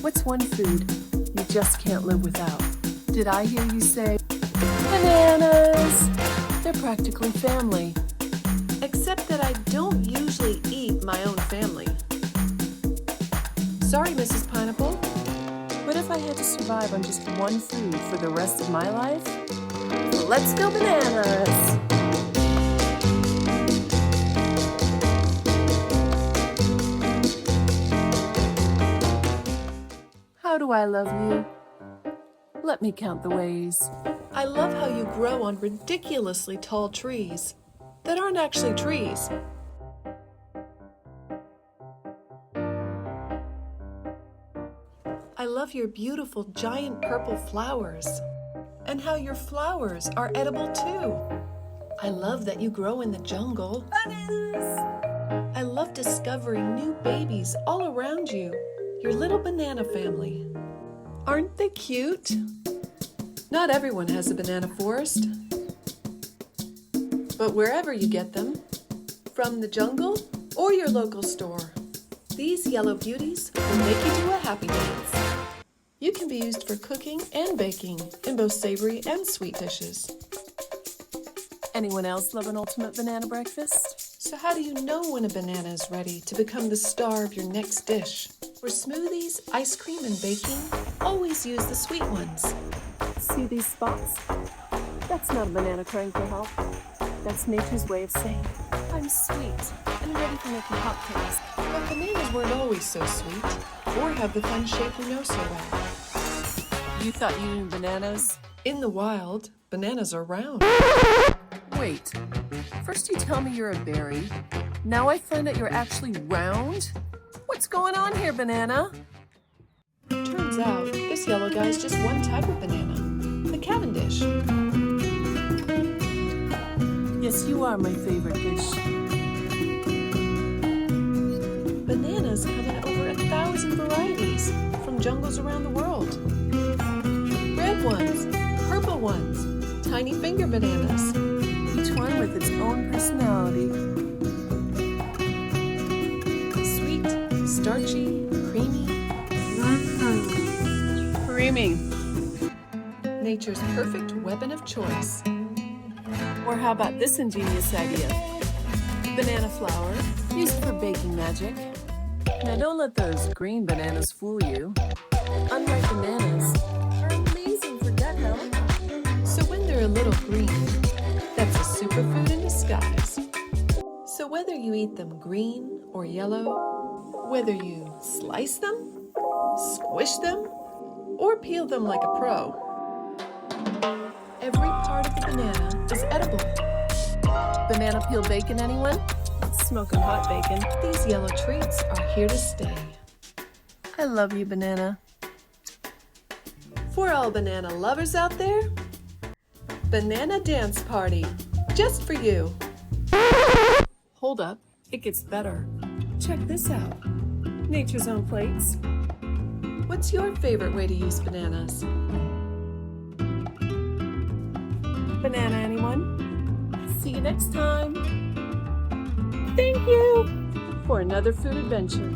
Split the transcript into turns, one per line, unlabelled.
What's one food you just can't live without? Did I hear you say bananas? They're practically family. Except that I don't usually eat my own family. Sorry, Mrs. Pineapple. But if I had to survive on just one food for the rest of my life, let's go bananas! How do I love you? Let me count the ways. I love how you grow on ridiculously tall trees that aren't actually trees. I love your beautiful giant purple flowers and how your flowers are edible too. I love that you grow in the jungle. Bananas! I love discovering new babies all around you. Your little banana family. Aren't they cute? Not everyone has a banana forest. But wherever you get them, from the jungle or your local store, these yellow beauties will make you do a happy dance. You can be used for cooking and baking in both savory and sweet dishes. Anyone else love an ultimate banana breakfast? So how do you know when a banana is ready to become the star of your next dish? For smoothies, ice cream, and baking, always use the sweet ones. See these spots? That's not a banana trying for help. That's nature's way of saying, I'm sweet and ready for making cupcakes. But bananas weren't always so sweet, or have the fun shape we know so well. You thought you knew bananas? In the wild, bananas are round. Wait, first you tell me you're a berry, now I find out you're actually round? What's going on here, banana? Turns out, this yellow guy is just one type of banana, the Cavendish. Yes, you are my favorite dish. Bananas come in over 1,000 varieties from jungles around the world. Red ones, purple ones, tiny finger bananas, each one with its own personality. Starchy, creamy. Creamy. Nature's perfect weapon of choice. Or how about this ingenious idea? Banana flour, used for baking magic. Now don't let those green bananas fool you. Unripe bananas are amazing for gut health. So when they're a little green, that's a superfood in disguise. So whether you eat them green or yellow, whether you slice them, squish them, or peel them like a pro, every part of the banana is edible. Banana peel bacon, anyone? Smoking hot bacon. These yellow treats are here to stay. I love you, banana. For all banana lovers out there, banana dance party, just for you. Hold up, it gets better. Check this out. Nature's own plates. What's your favorite way to use bananas? Banana, anyone? See you next time. Thank you for another food adventure.